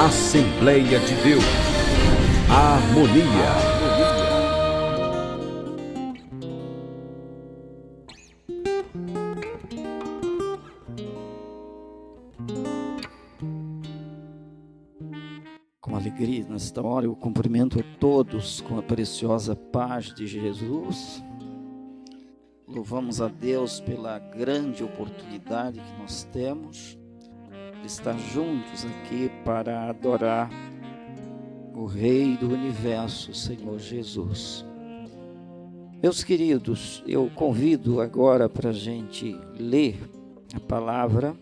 Assembleia de Deus, harmonia. Com alegria, nesta hora, eu cumprimento a todos com a preciosa paz de Jesus. Louvamos a Deus pela grande oportunidade que nós temos de estar juntos aqui para adorar o Rei do Universo, Senhor Jesus. Meus queridos, eu convido agora para a gente ler a palavra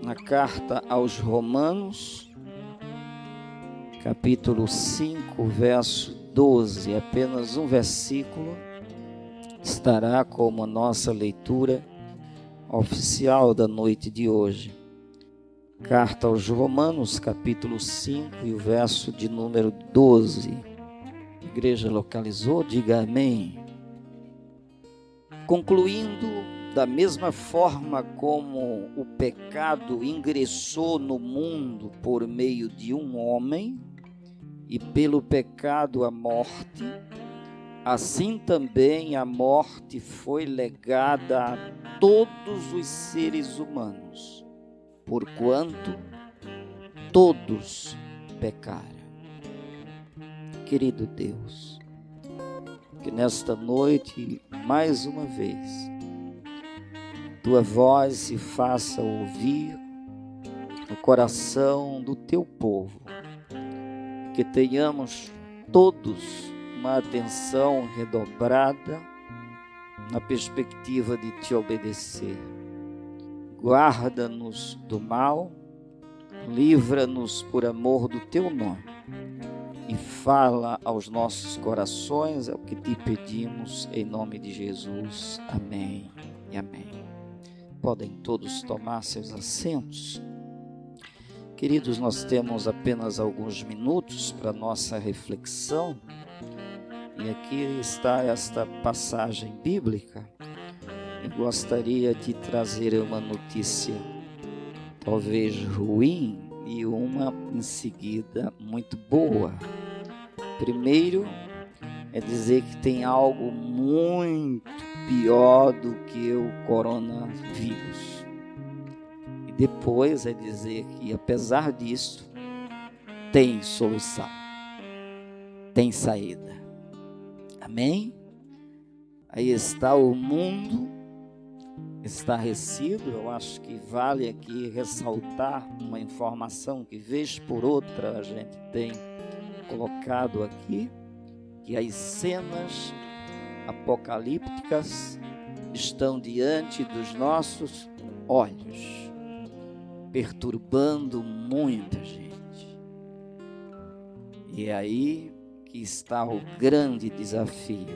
na carta aos Romanos, capítulo 5, verso 12, apenas um versículo estará como a nossa leitura oficial da noite de hoje. Carta aos Romanos, capítulo 5 e o verso de número 12. A igreja localizou? Diga amém. Concluindo, da mesma forma como o pecado ingressou no mundo por meio de um homem, e pelo pecado a morte, assim também a morte foi legada a todos os seres humanos, porquanto todos pecaram. Querido Deus, que nesta noite, mais uma vez, Tua voz se faça ouvir no coração do Teu povo, que tenhamos todos uma atenção redobrada na perspectiva de Te obedecer. Guarda-nos do mal, livra-nos por amor do Teu nome e fala aos nossos corações, é o que Te pedimos em nome de Jesus. Amém e amém. Podem todos tomar seus assentos. Queridos, nós temos apenas alguns minutos para nossa reflexão. E aqui está esta passagem bíblica. Eu gostaria de trazer uma notícia, talvez ruim, e uma em seguida muito boa. Primeiro, é dizer que tem algo muito pior do que o coronavírus. E depois é dizer que, apesar disso, tem solução, tem saída. Amém? Aí está o mundo estarrecido. Eu acho que vale aqui ressaltar uma informação que, vez por outra, a gente tem colocado aqui, que as cenas apocalípticas estão diante dos nossos olhos, perturbando muita gente. E é aí que está o grande desafio.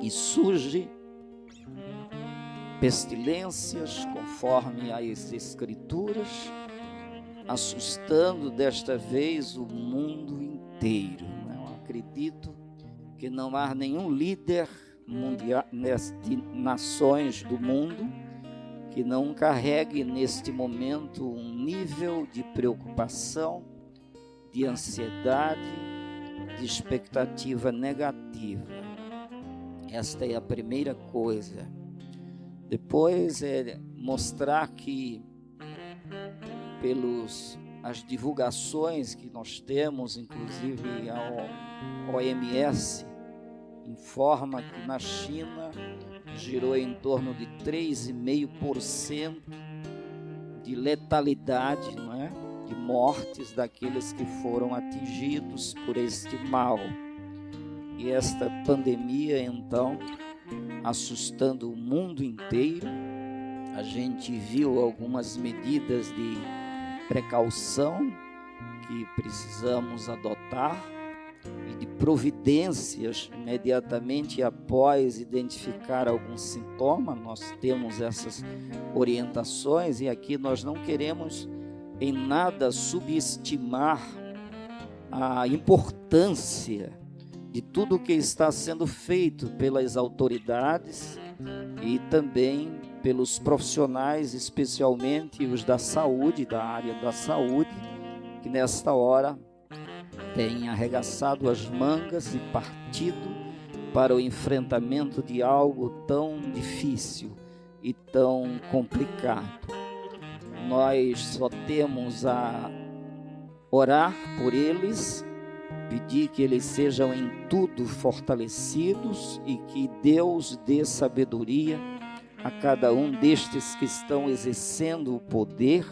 E surge pestilências, conforme as Escrituras, assustando desta vez o mundo inteiro. Eu acredito que não há nenhum líder mundial de nações do mundo que não carregue neste momento um nível de preocupação, de ansiedade, de expectativa negativa. Esta é a primeira coisa. Depois é mostrar que as divulgações que nós temos, inclusive a OMS informa que na China girou em torno de 3,5% de letalidade, não é? De mortes daqueles que foram atingidos por este mal. E esta pandemia, então, assustando o mundo inteiro, a gente viu algumas medidas de precaução que precisamos adotar e de providências imediatamente após identificar algum sintoma. Nós temos essas orientações e aqui nós não queremos em nada subestimar a importância de tudo o que está sendo feito pelas autoridades e também pelos profissionais, especialmente os da saúde, da área da saúde, que nesta hora têm arregaçado as mangas e partido para o enfrentamento de algo tão difícil e tão complicado. Nós só temos a orar por eles, pedir que eles sejam em tudo fortalecidos e que Deus dê sabedoria a cada um destes que estão exercendo o poder,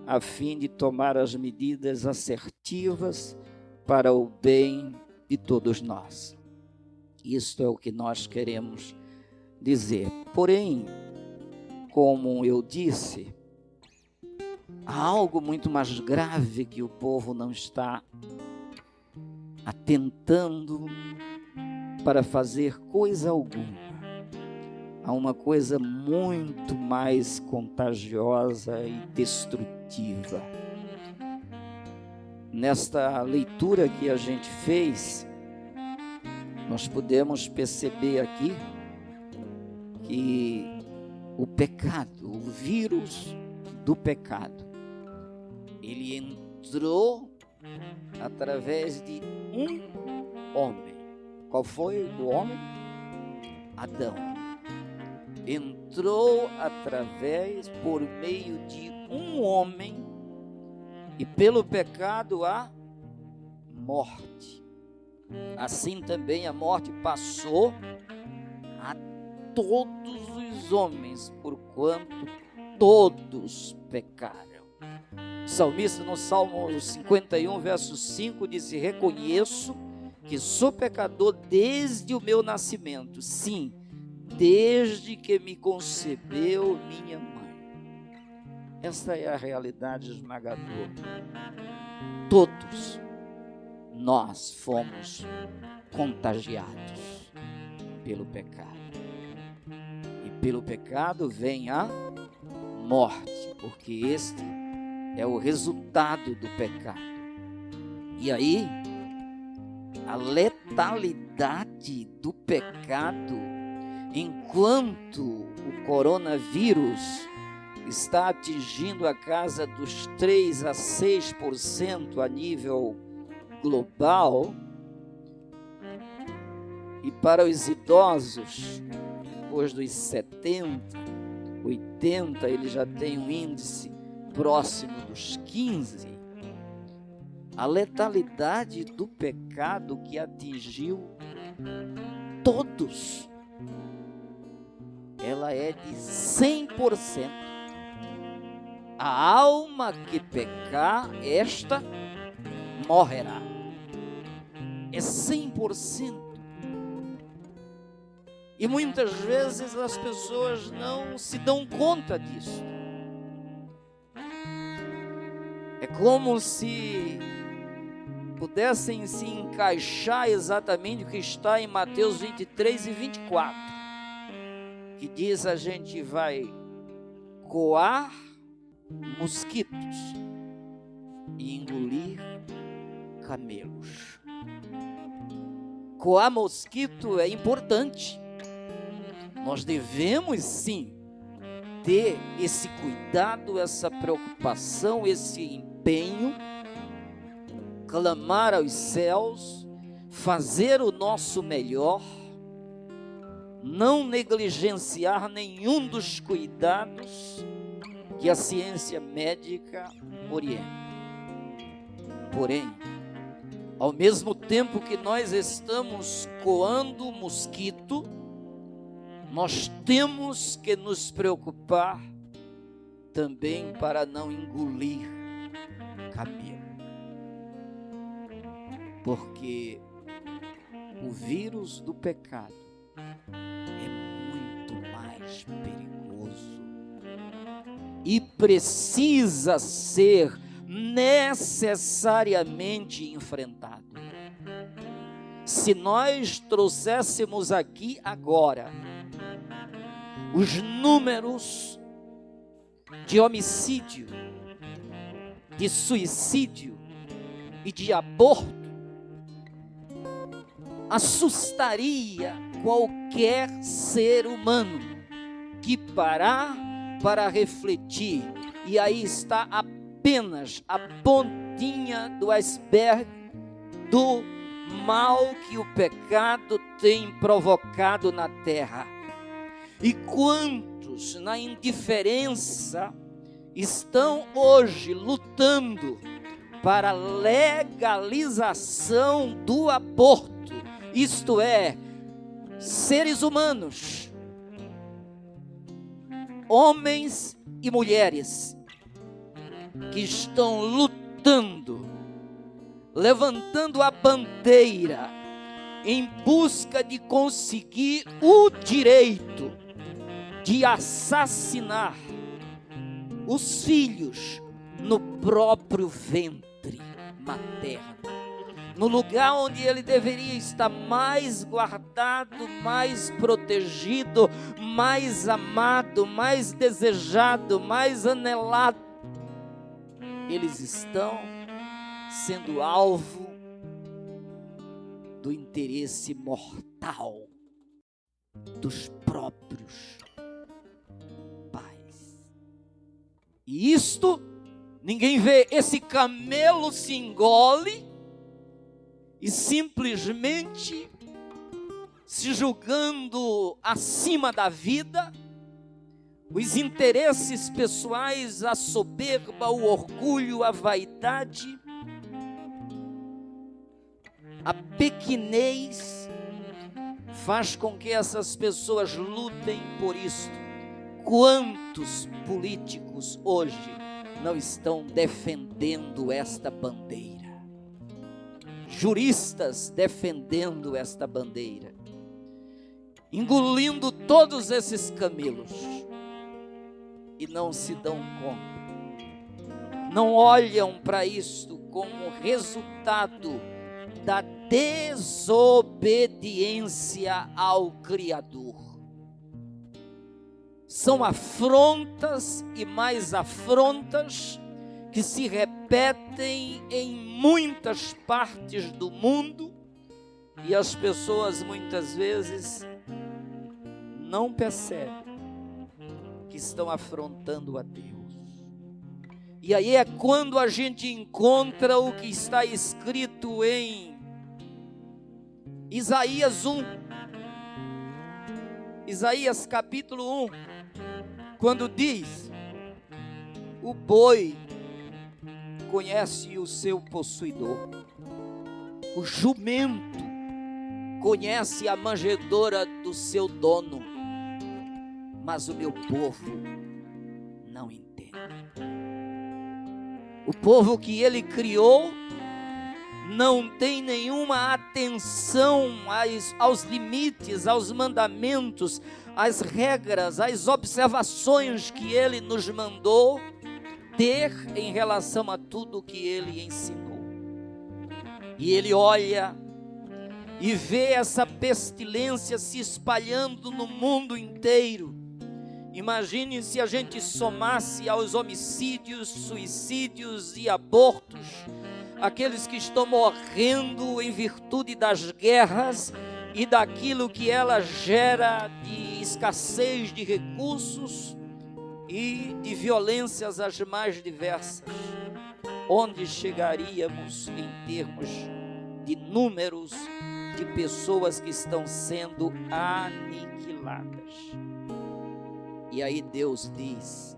a fim de tomar as medidas assertivas para o bem de todos nós. Isto é o que nós queremos dizer. Porém, como eu disse, há algo muito mais grave que o povo não está atentando para fazer coisa alguma. Há uma coisa muito mais contagiosa e destrutiva. Nesta leitura que a gente fez, nós podemos perceber aqui que o pecado, o vírus do pecado, ele entrou através de um homem. Qual foi o homem? Adão. Entrou por meio de um homem, e pelo pecado a morte. Assim também a morte passou a todos os homens, porquanto todos pecaram. O salmista no Salmo 51, verso 5, disse: reconheço que sou pecador desde o meu nascimento, sim, desde que me concebeu minha mãe. Esta é a realidade esmagadora. Todos nós fomos contagiados pelo pecado. E pelo pecado vem a morte, porque este é o resultado do pecado. E aí, a letalidade do pecado, enquanto o coronavírus está atingindo a casa dos 3 a 6% a nível global, e para os idosos, depois dos 70, 80, ele já tem um índice próximo dos 15, a letalidade do pecado que atingiu todos, ela é de 100%. A alma que pecar, esta morrerá. É 100%. E muitas vezes as pessoas não se dão conta disso. É como se pudessem se encaixar exatamente o que está em Mateus 23 e 24, que diz: a gente vai coar mosquitos e engolir camelos. Coar mosquito é importante. Nós devemos sim ter esse cuidado, essa preocupação, esse empenho, clamar aos céus, fazer o nosso melhor, não negligenciar nenhum dos cuidados que a ciência médica orienta. Porém, ao mesmo tempo que nós estamos coando mosquito, nós temos que nos preocupar também para não engolir camelo. Porque o vírus do pecado é muito mais perigoso e precisa ser necessariamente enfrentado. Se nós trouxéssemos aqui agora os números de homicídio, de suicídio e de aborto, assustaria qualquer ser humano. que parar para refletir. E aí está apenas a pontinha do iceberg do mal que o pecado tem provocado na terra. E quantos na indiferença estão hoje lutando para a legalização do aborto, isto é, seres humanos, homens e mulheres, que estão lutando, levantando a bandeira em busca de conseguir o direito de assassinar os filhos no próprio ventre materno, no lugar onde ele deveria estar mais guardado, mais protegido, mais amado, mais desejado, mais anelado. Eles estão sendo alvo do interesse mortal dos próprios pais. E isto ninguém vê. Esse camelo se engole e simplesmente se julgando acima da vida, os interesses pessoais, a soberba, o orgulho, a vaidade, a pequenez faz com que essas pessoas lutem por isto. Quantos políticos hoje não estão defendendo esta bandeira? Juristas defendendo esta bandeira, engolindo todos esses camelos e não se dão conta, não olham para isto como resultado da desobediência ao Criador. São afrontas e mais afrontas que se repetem em muitas partes do mundo e as pessoas muitas vezes não percebem que estão afrontando a Deus. E aí é quando a gente encontra o que está escrito em Isaías 1, Isaías capítulo 1, quando diz: o boi conhece o seu possuidor, o jumento conhece a manjedoura do seu dono, mas o meu povo não entende. O povo que ele criou não tem nenhuma atenção aos limites, aos mandamentos, às regras, às observações que ele nos mandou ter em relação a tudo que ele ensinou. E ele olha e vê essa pestilência se espalhando no mundo inteiro. Imagine se a gente somasse aos homicídios, suicídios e abortos, aqueles que estão morrendo em virtude das guerras e daquilo que ela gera de escassez de recursos e de violências as mais diversas. Onde chegaríamos em termos de números de pessoas que estão sendo aniquiladas? E aí Deus diz,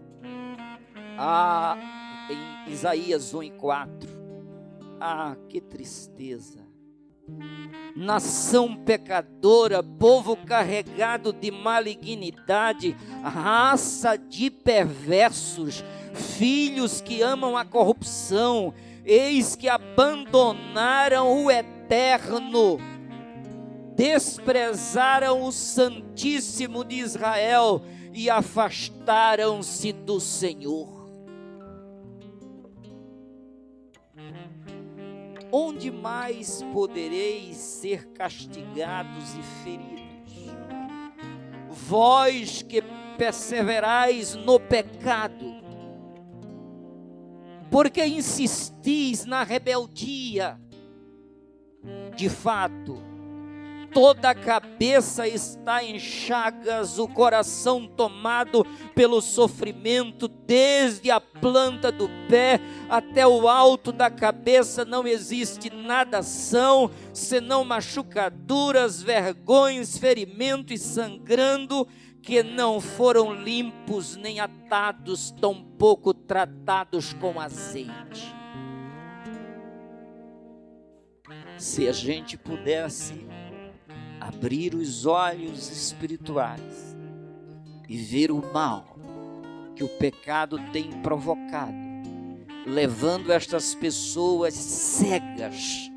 em Isaías 1:4, que tristeza, nação pecadora, povo carregado de malignidade, raça de perversos, filhos que amam a corrupção, eis que abandonaram o eterno, desprezaram o Santíssimo de Israel e afastaram-se do Senhor. Onde mais podereis ser castigados e feridos? Vós que perseverais no pecado, porque insistis na rebeldia. De fato, toda a cabeça está em chagas, o coração tomado pelo sofrimento, desde a planta do pé até o alto da cabeça não existe nada são, senão machucaduras, vergonhas, ferimentos e sangrando, que não foram limpos nem atados, tampouco tratados com azeite. Se a gente pudesse abrir os olhos espirituais e ver o mal que o pecado tem provocado, levando estas pessoas cegas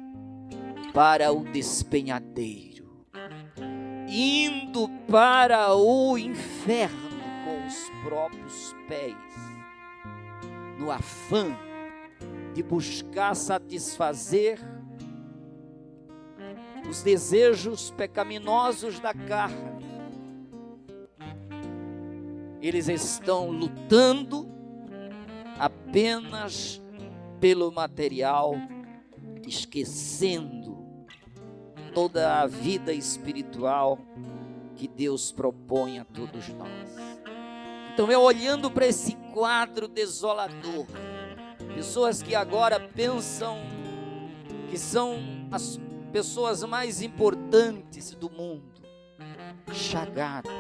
para o despenhadeiro, indo para o inferno com os próprios pés, no afã de buscar satisfazer os desejos pecaminosos da carne. Eles estão lutando apenas pelo material, esquecendo toda a vida espiritual que Deus propõe a todos nós. Então, eu olhando para esse quadro desolador, pessoas que agora pensam que são as pessoas mais importantes do mundo, chagadas,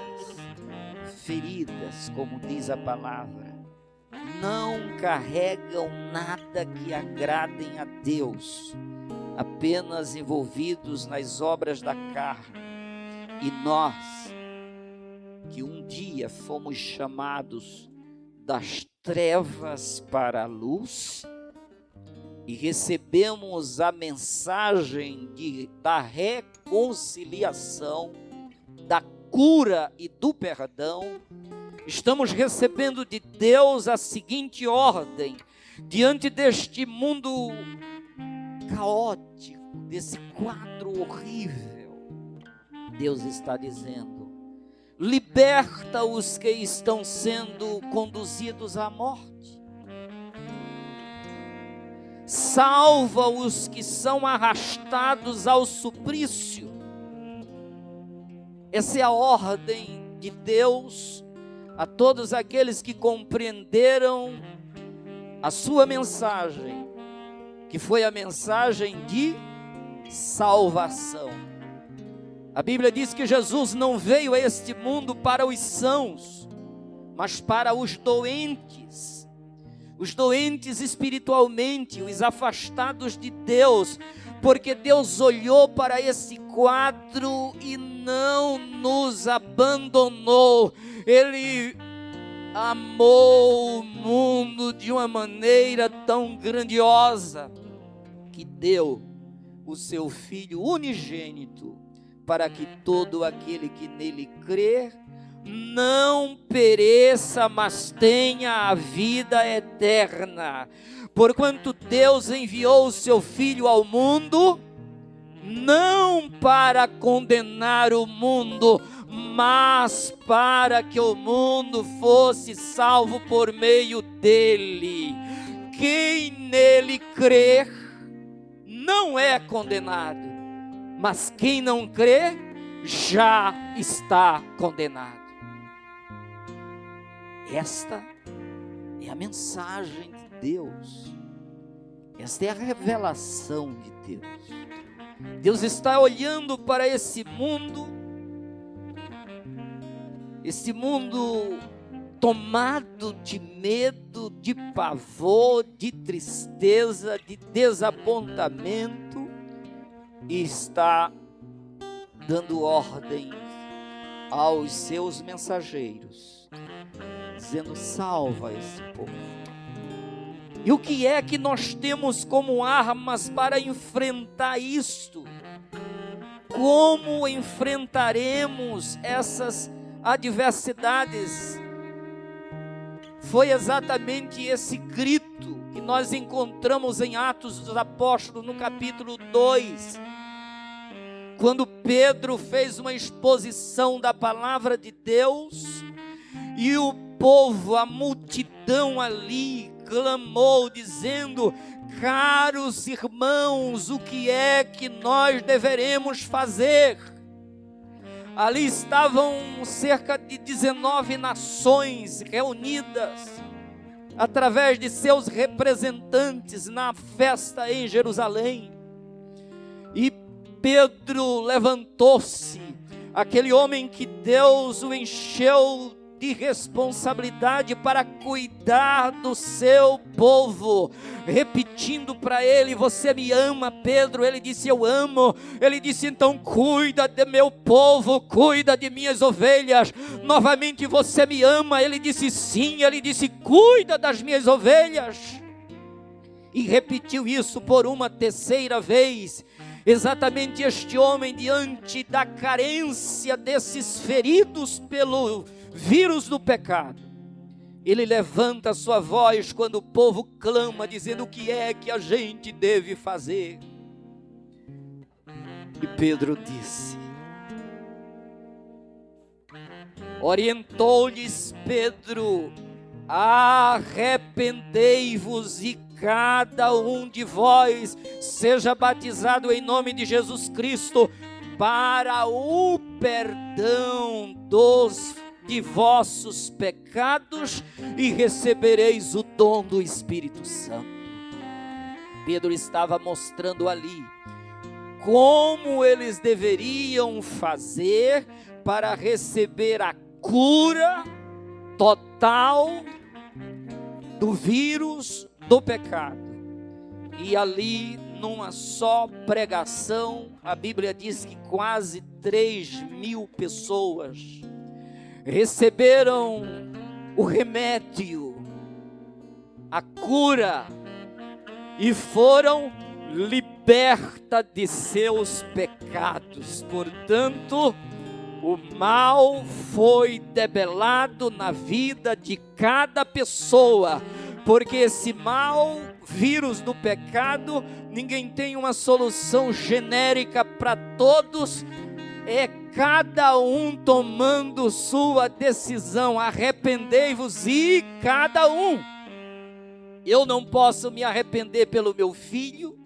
feridas, como diz a palavra, não carregam nada que agradem a Deus, apenas envolvidos nas obras da carne. E nós, que um dia fomos chamados das trevas para a luz, e recebemos a mensagem da reconciliação, da cura e do perdão, estamos recebendo de Deus a seguinte ordem: diante deste mundo caótico, desse quadro horrível, Deus está dizendo: liberta os que estão sendo conduzidos à morte, salva os que são arrastados ao suplício. Essa é a ordem de Deus a todos aqueles que compreenderam a sua mensagem, que foi a mensagem de salvação. A Bíblia diz que Jesus não veio a este mundo para os sãos, mas para os doentes espiritualmente, os afastados de Deus, porque Deus olhou para esse quadro e não nos abandonou. Ele amou o mundo de uma maneira tão grandiosa que deu o seu Filho unigênito, para que todo aquele que nele crer não pereça, mas tenha a vida eterna. Porquanto Deus enviou o seu Filho ao mundo, não para condenar o mundo, mas para que o mundo fosse salvo por meio dele. Quem nele crer não é condenado, mas quem não crê já está condenado. Esta é a mensagem de Deus. Esta é a revelação de Deus. Deus está olhando para esse mundo tomado de medo, de pavor, de tristeza, de desapontamento, e está dando ordens aos seus mensageiros, dizendo: salva esse povo. E o que é que nós temos como armas para enfrentar isto? Como enfrentaremos essas adversidades? Foi exatamente esse grito que nós encontramos em Atos dos Apóstolos, no capítulo 2, quando Pedro fez uma exposição da palavra de Deus, e o povo, a multidão ali, clamou dizendo: caros irmãos, o que é que nós deveremos fazer? Ali estavam cerca de 19 nações reunidas através de seus representantes na festa em Jerusalém. E Pedro levantou-se, aquele homem que Deus o encheu de responsabilidade para cuidar do seu povo, repetindo para ele: você me ama, Pedro? Ele disse: eu amo. Ele disse: então cuida de meu povo, cuida de minhas ovelhas. Novamente: você me ama? Ele disse: sim. Ele disse: cuida das minhas ovelhas. E repetiu isso por uma terceira vez. Exatamente este homem, diante da carência desses feridos pelo vírus do pecado, ele levanta a sua voz quando o povo clama, dizendo: o que é que a gente deve fazer? E Pedro disse, orientou-lhes Pedro: arrependei-vos e cada um de vós seja batizado em nome de Jesus Cristo para o perdão de vossos pecados e recebereis o dom do Espírito Santo. Pedro estava mostrando ali como eles deveriam fazer para receber a cura total do vírus do pecado. E ali, numa só pregação, a Bíblia diz que quase 3.000 pessoas receberam o remédio, a cura, e foram libertas de seus pecados. Portanto, o mal foi debelado na vida de cada pessoa, porque esse mal, vírus do pecado, ninguém tem uma solução genérica para todos, é cada um tomando sua decisão. Arrependei-vos e cada um. Eu não posso me arrepender pelo meu filho,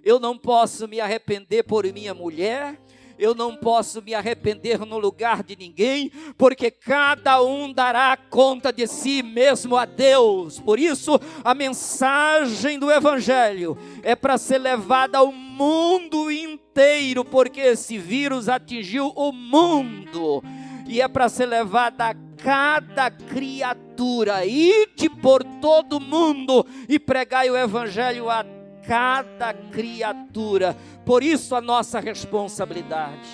eu não posso me arrepender por minha mulher, eu não posso me arrepender no lugar de ninguém, porque cada um dará conta de si mesmo a Deus. Por isso, a mensagem do Evangelho é para ser levada ao mundo inteiro, porque esse vírus atingiu o mundo, e é para ser levada a cada criatura. Ide por todo mundo e pregai o Evangelho a cada criatura. Por isso a nossa responsabilidade,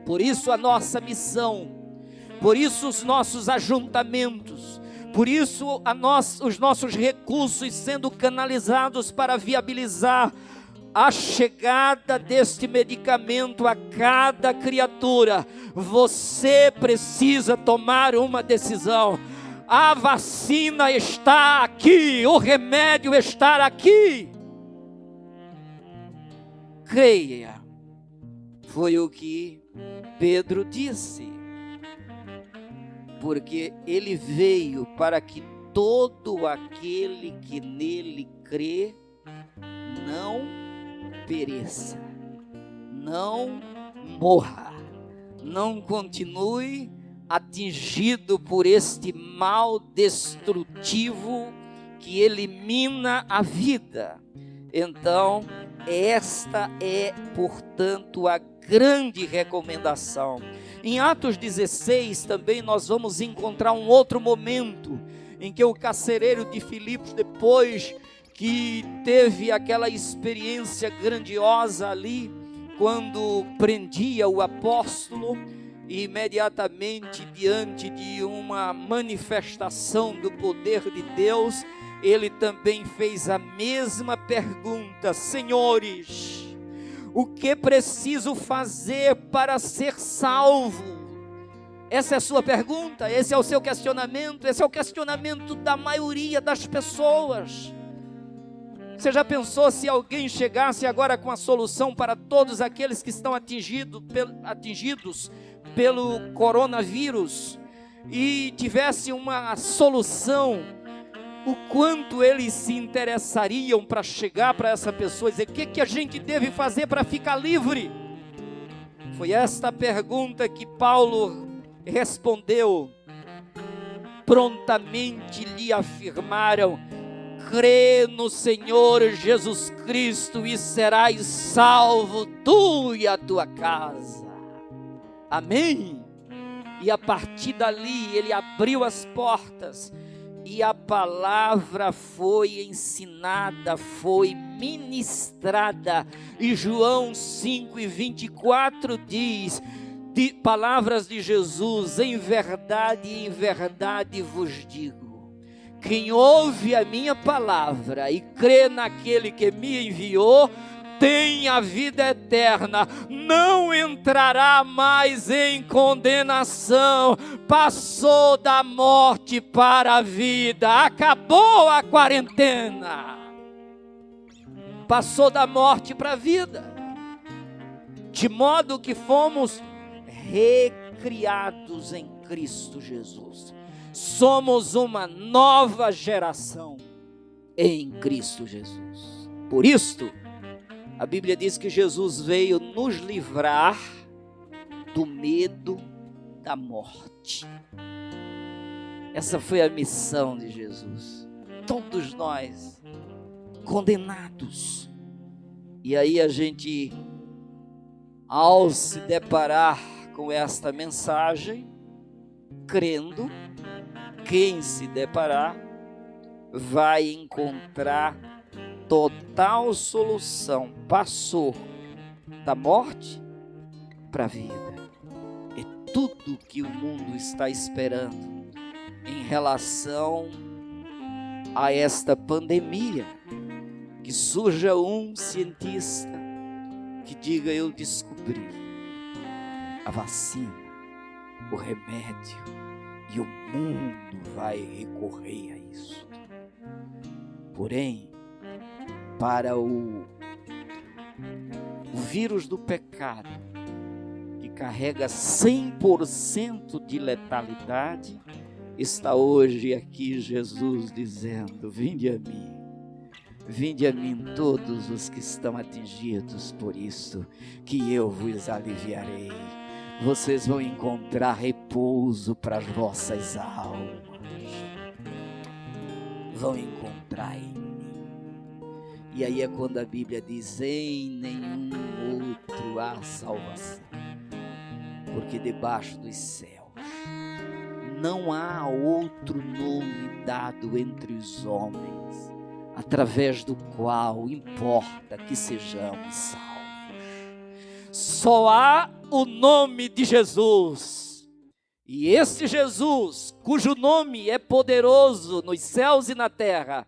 por isso a nossa missão, por isso os nossos ajuntamentos, por isso os nossos recursos sendo canalizados para viabilizar a chegada deste medicamento a cada criatura. Você precisa tomar uma decisão. A vacina está aqui, o remédio está aqui. Creia, foi o que Pedro disse, porque ele veio para que todo aquele que nele crê não pereça, não morra, não continue atingido por este mal destrutivo que elimina a vida. Então, esta é, portanto, a grande recomendação. Em Atos 16 também nós vamos encontrar um outro momento em que o carcereiro de Filipos, depois que teve aquela experiência grandiosa ali, quando prendia o apóstolo, e imediatamente diante de uma manifestação do poder de Deus, ele também fez a mesma pergunta: senhores, o que preciso fazer para ser salvo? Essa é a sua pergunta, esse é o seu questionamento, esse é o questionamento da maioria das pessoas. Você já pensou se alguém chegasse agora com a solução para todos aqueles que estão atingidos pelo coronavírus e tivesse uma solução, o quanto eles se interessariam para chegar para essa pessoa e dizer: o que a gente deve fazer para ficar livre? Foi esta pergunta que Paulo respondeu. Prontamente lhe afirmaram: crê no Senhor Jesus Cristo e serás salvo, tu e a tua casa. Amém? E a partir dali ele abriu as portas e a palavra foi ensinada, foi ministrada. E João 5:24 diz, palavras de Jesus: em verdade vos digo, quem ouve a minha palavra e crê naquele que me enviou, tem a vida eterna, não entrará mais em condenação, passou da morte para a vida, acabou a quarentena, passou da morte para a vida, de modo que fomos recriados em Cristo Jesus. Somos uma nova geração em Cristo Jesus. Por isto, a Bíblia diz que Jesus veio nos livrar do medo da morte. Essa foi a missão de Jesus. Todos nós condenados. E aí a gente, ao se deparar com esta mensagem, crendo, quem se deparar vai encontrar total solução. Passou da morte para a vida. É tudo que o mundo está esperando em relação a esta pandemia. Que surja um cientista que diga: eu descobri a vacina, o remédio, e o mundo vai recorrer a isso. Porém, para o vírus do pecado, que carrega 100% de letalidade, está hoje aqui Jesus dizendo: vinde a mim todos os que estão atingidos por isso, que eu vos aliviarei. Vocês vão encontrar repouso para as vossas almas, vão encontrar em mim. E aí é quando a Bíblia diz: em nenhum outro há salvação, porque debaixo dos céus não há outro nome dado entre os homens, através do qual importa que sejamos salvos. Só há o nome de Jesus, e esse Jesus, cujo nome é poderoso nos céus e na terra,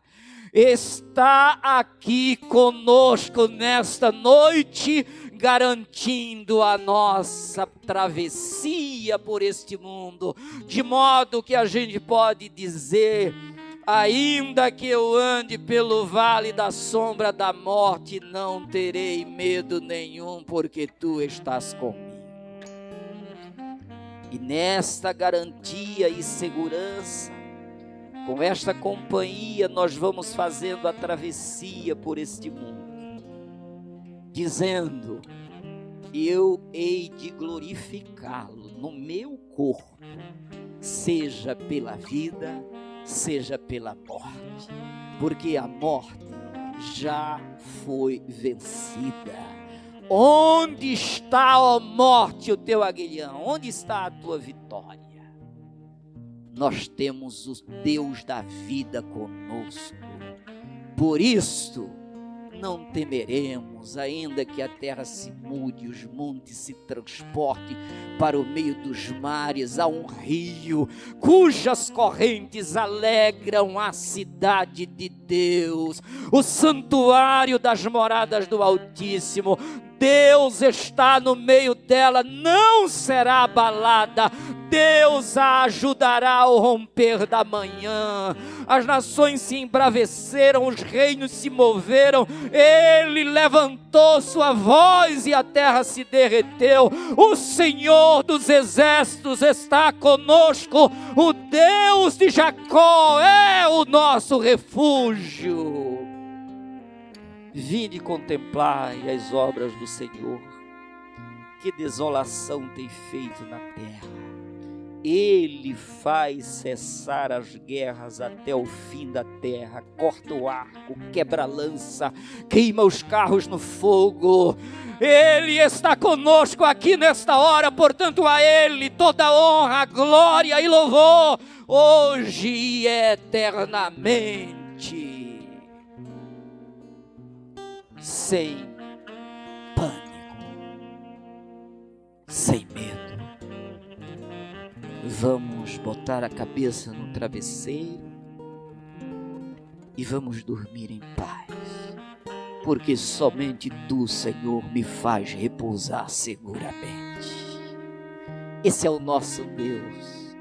está aqui conosco nesta noite, garantindo a nossa travessia por este mundo, de modo que a gente pode dizer: ainda que eu ande pelo vale da sombra da morte, não terei medo nenhum, porque tu estás comigo. E nesta garantia e segurança, com esta companhia, nós vamos fazendo a travessia por este mundo, dizendo: eu hei de glorificá-lo no meu corpo, seja pela vida, seja pela morte, porque a morte já foi vencida. Onde está, ó morte, o teu aguilhão? Onde está a tua vitória? Nós temos o Deus da vida conosco. Por isto, não temeremos, ainda que a terra se mude, os montes se transportem para o meio dos mares. Há um rio cujas correntes alegram a cidade de Deus, o santuário das moradas do Altíssimo. Deus está no meio dela, não será abalada. Deus a ajudará ao romper da manhã. As nações se embraveceram, os reinos se moveram. Ele levantou sua voz e a terra se derreteu. O Senhor dos exércitos está conosco. O Deus de Jacó é o nosso refúgio. Vinde contemplar as obras do Senhor. que desolação tem feito na terra. Ele faz cessar as guerras até o fim da terra, corta o arco, quebra a lança, queima os carros no fogo. Ele está conosco aqui nesta hora, portanto a Ele toda honra, glória e louvor, hoje e eternamente. Sem pânico, sem medo. Vamos botar a cabeça no travesseiro e vamos dormir em paz, porque somente Tu, Senhor, me faz repousar seguramente. Esse é o nosso Deus.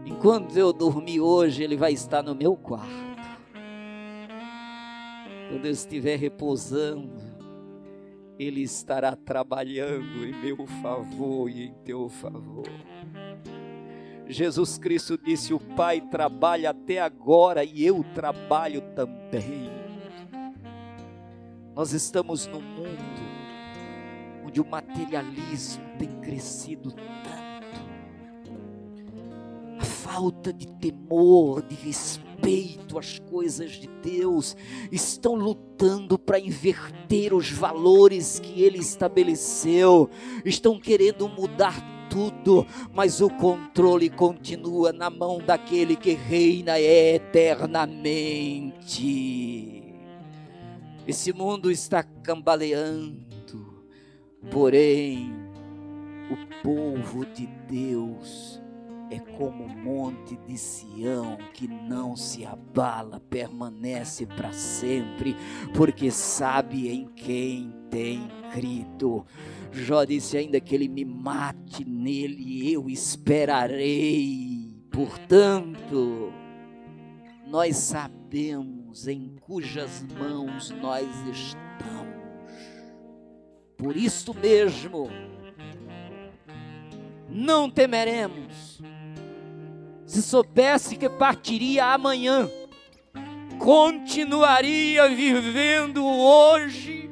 Enquanto eu dormir hoje, Ele vai estar no meu quarto. Quando eu estiver repousando, Ele estará trabalhando em meu favor e em Teu favor. Jesus Cristo disse: o Pai trabalha até agora e eu trabalho também. Nós estamos num mundo onde o materialismo tem crescido tanto. A falta de temor, de respeito às coisas de Deus, estão lutando para inverter os valores que Ele estabeleceu, estão querendo mudar tudo, mas o controle continua na mão daquele que reina eternamente. Esse mundo está cambaleando, porém o povo de Deus é como o monte de Sião, que não se abala, permanece para sempre, porque sabe em quem tem crido. Jó disse: ainda que ele me mate, nele eu esperarei. Portanto, nós sabemos em cujas mãos nós estamos. Por isso mesmo, não temeremos. Se soubesse que partiria amanhã, continuaria vivendo hoje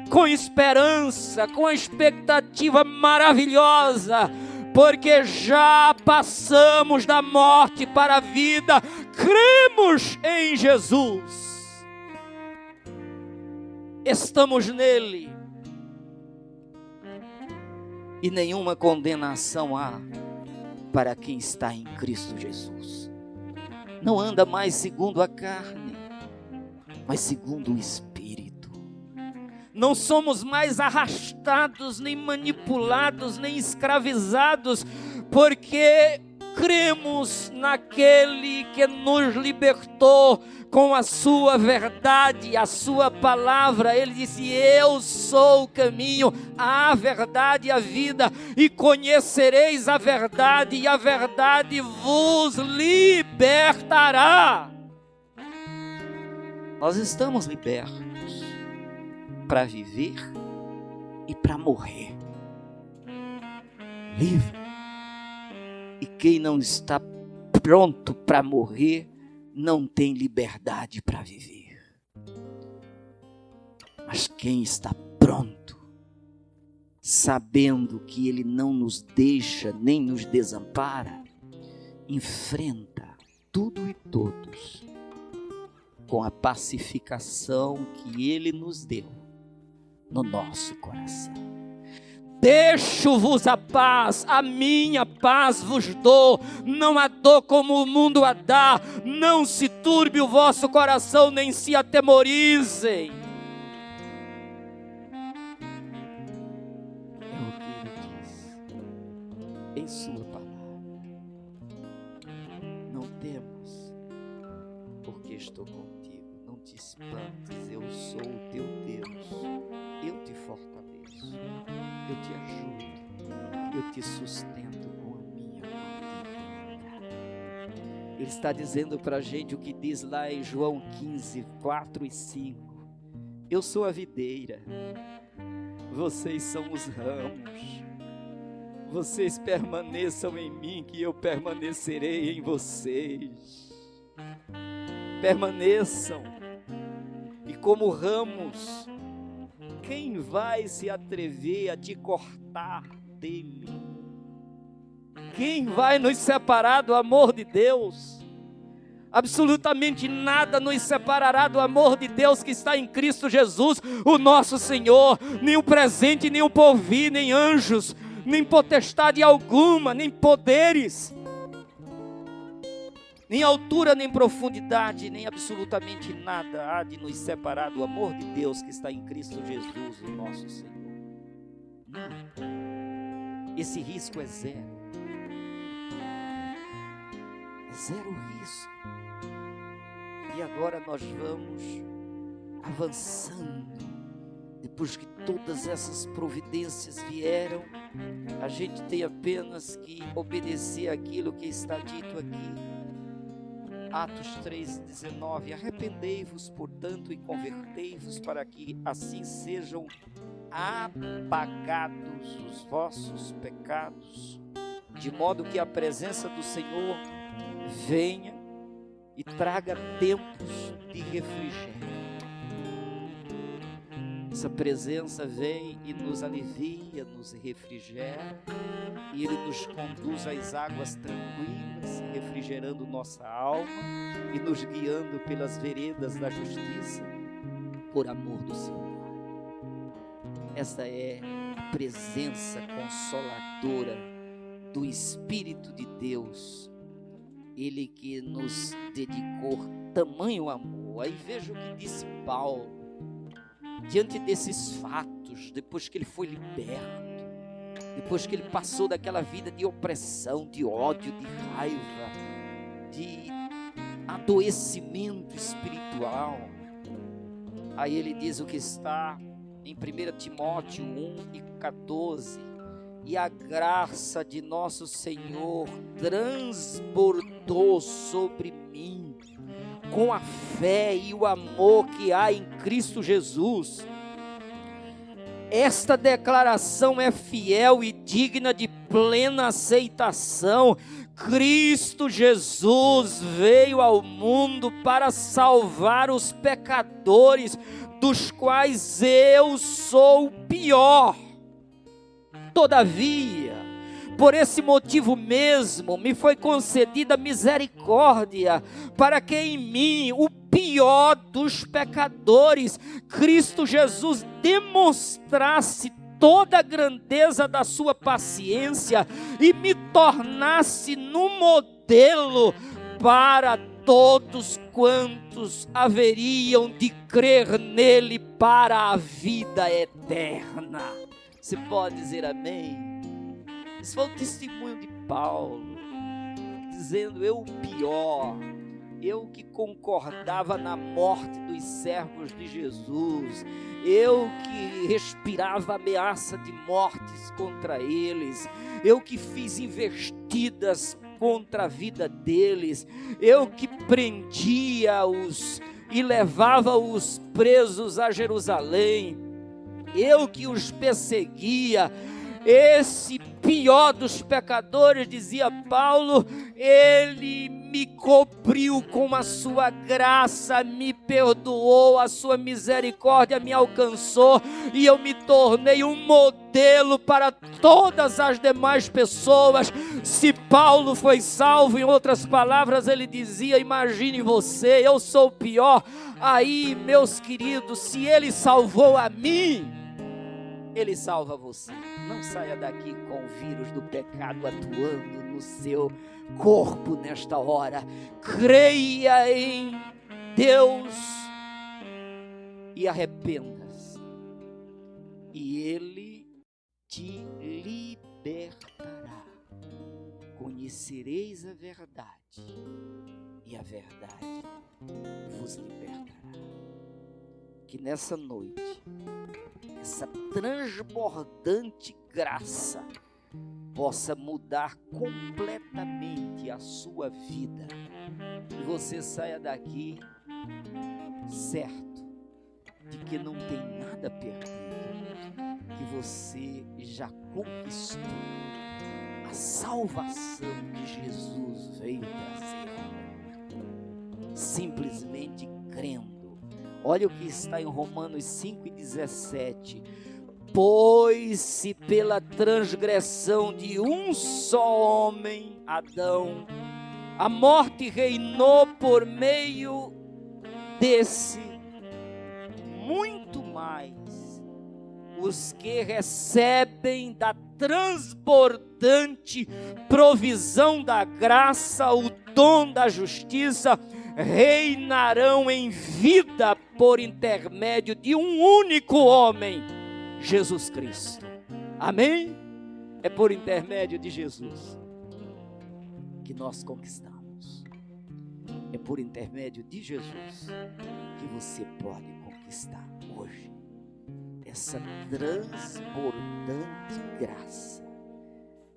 com esperança, com a expectativa maravilhosa, porque já passamos da morte para a vida, cremos em Jesus, estamos nele, e nenhuma condenação há para quem está em Cristo Jesus. Não anda mais segundo a carne, mas segundo o Espírito. Não somos mais arrastados, nem manipulados, nem escravizados, porque cremos naquele que nos libertou com a sua verdade, a sua palavra. Ele disse: eu sou o caminho, a verdade e a vida, e conhecereis a verdade, e a verdade vos libertará. Nós estamos libertos para viver e para morrer, livre. E quem não está pronto para morrer não tem liberdade para viver. Mas quem está pronto, sabendo que Ele não nos deixa nem nos desampara, enfrenta tudo e todos com a pacificação que Ele nos deu no nosso coração. Deixo-vos a paz, a minha paz vos dou, não a dou como o mundo a dá, não se turbe o vosso coração, nem se atemorizem. É o que Ele diz em sua palavra. Não temas, porque estou contigo, não te espantes, eu sou o teu Deus, eu te fortaleço, eu te ajudo, eu te sustento com a minha mão direita. Ele está dizendo para a gente o que diz lá em João 15, 4 e 5. Eu sou a videira, vocês são os ramos. Vocês permaneçam em mim, que eu permanecerei em vocês. Permaneçam, e como ramos quem vai se atrever a te cortar dele? Quem vai nos separar do amor de Deus? Absolutamente nada nos separará do amor de Deus que está em Cristo Jesus, o nosso Senhor. Nem o presente, nem o porvir, nem anjos, nem potestade alguma, nem poderes, nem altura, nem profundidade, nem absolutamente nada há de nos separar do amor de Deus que está em Cristo Jesus, o nosso Senhor. Não. Esse risco é zero. É zero risco. E agora nós vamos avançando. Depois que todas essas providências vieram, a gente tem apenas que obedecer aquilo que está dito aqui. Atos 3,19: arrependei-vos, portanto, e convertei-vos, para que assim sejam apagados os vossos pecados, de modo que a presença do Senhor venha e traga tempos de refrigério. Essa presença vem e nos alivia, nos refrigera, e Ele nos conduz às águas tranquilas, refrigerando nossa alma e nos guiando pelas veredas da justiça, por amor do Senhor. Essa é a presença consoladora do Espírito de Deus, Ele que nos dedicou tamanho amor. Aí veja o que disse Paulo, diante desses fatos, depois que ele foi liberto, depois que ele passou daquela vida de opressão, de ódio, de raiva, de adoecimento espiritual. Aí ele diz o que está em 1 Timóteo 1:14: e a graça de nosso Senhor transbordou sobre mim, com a fé e o amor que há em Cristo Jesus. Esta declaração é fiel e digna de plena aceitação. Cristo Jesus veio ao mundo para salvar os pecadores, dos quais eu sou o pior. Todavia, por esse motivo mesmo, me foi concedida misericórdia, para que em mim, o pior dos pecadores, Cristo Jesus demonstrasse toda a grandeza da sua paciência e me tornasse no modelo para todos quantos haveriam de crer nele para a vida eterna. Você pode dizer amém? Esse foi o testemunho de Paulo, dizendo: eu o pior, eu que concordava na morte dos servos de Jesus, eu que respirava ameaça de mortes contra eles, eu que fiz investidas contra a vida deles, eu que prendia-os e levava-os presos a Jerusalém, eu que os perseguia. Esse pior dos pecadores, dizia Paulo, ele me cobriu com a sua graça, me perdoou, a sua misericórdia me alcançou, e eu me tornei um modelo para todas as demais pessoas. Se Paulo foi salvo, em outras palavras, ele dizia: imagine você, eu sou o pior. Aí, meus queridos, se ele salvou a mim, Ele salva você. Não saia daqui com o vírus do pecado atuando no seu corpo nesta hora. Creia em Deus e arrependa-se, e Ele te libertará. Conhecereis a verdade, e a verdade vos libertará. Que nessa noite, essa transbordante graça possa mudar completamente a sua vida, e você saia daqui certo de que não tem nada perdido, que você já conquistou a salvação que Jesus veio trazer, simplesmente crendo Olha o que está em Romanos 5,17. Pois se pela transgressão de um só homem, Adão, a morte reinou por meio desse, muito mais os que recebem da transbordante provisão da graça, o dom da justiça, reinarão em vida por intermédio de um único homem, Jesus Cristo. Amém? É por intermédio de Jesus que nós conquistamos. É por intermédio de Jesus que você pode conquistar hoje essa transbordante graça.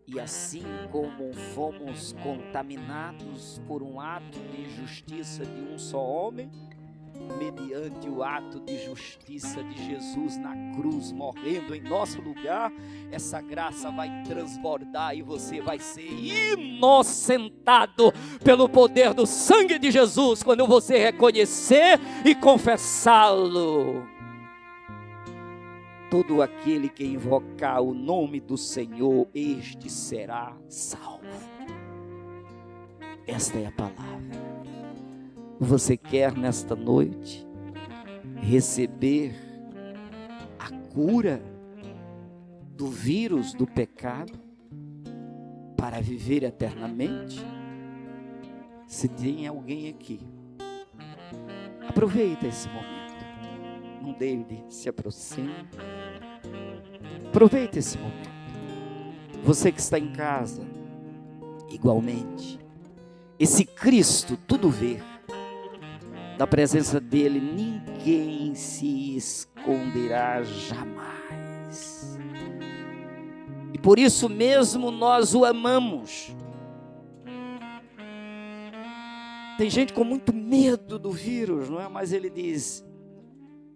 E assim como fomos contaminados por um ato de justiça de um só homem, mediante o ato de justiça de Jesus na cruz, morrendo em nosso lugar, essa graça vai transbordar e você vai ser inocentado pelo poder do sangue de Jesus, quando você reconhecer e confessá-lo. Todo aquele que invocar o nome do Senhor, este será salvo. Esta é a palavra. Você quer nesta noite receber a cura do vírus do pecado para viver eternamente? Se tem alguém aqui, aproveita esse momento. Não deixe, se aproxime. Aproveita esse momento. Você que está em casa, igualmente, esse Cristo tudo vê. Da presença dele ninguém se esconderá jamais. E por isso mesmo nós o amamos. Tem gente com muito medo do vírus, não é? Mas ele diz: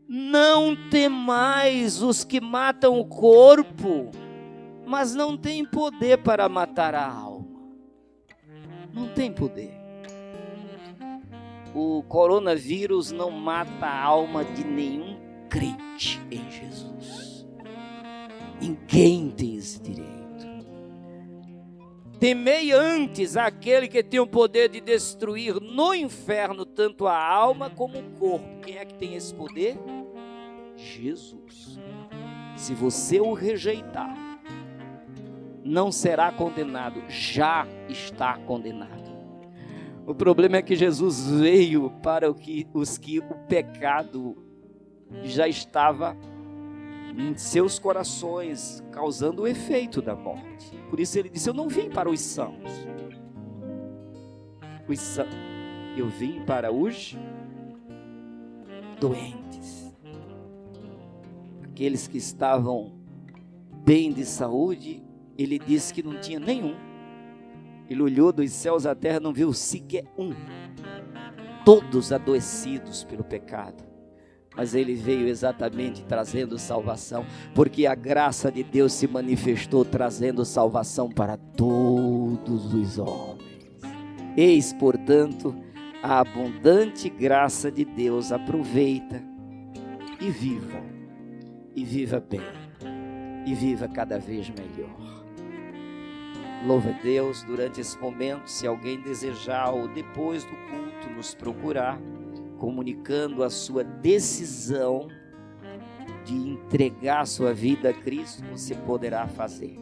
não temais os que matam o corpo, mas não têm poder para matar a alma. Não tem poder. O coronavírus não mata a alma de nenhum crente em Jesus. Ninguém tem esse direito. Temei antes aquele que tem o poder de destruir no inferno tanto a alma como o corpo. Quem é que tem esse poder? Jesus. Se você o rejeitar, não será condenado, já está condenado. O problema é que Jesus veio para os que o pecado já estava em seus corações, causando o efeito da morte. Por isso ele disse: eu não vim para os sãos. Eu vim para os doentes. Aqueles que estavam bem de saúde, ele disse que não tinha nenhum. Ele olhou dos céus à terra, não viu sequer um. Todos adoecidos pelo pecado. Mas ele veio exatamente trazendo salvação, porque a graça de Deus se manifestou trazendo salvação para todos os homens. Eis, portanto, a abundante graça de Deus. Aproveita e viva bem, e viva cada vez melhor. Louva a Deus. Durante esse momento, se alguém desejar ou depois do culto nos procurar, comunicando a sua decisão de entregar sua vida a Cristo, você poderá fazer.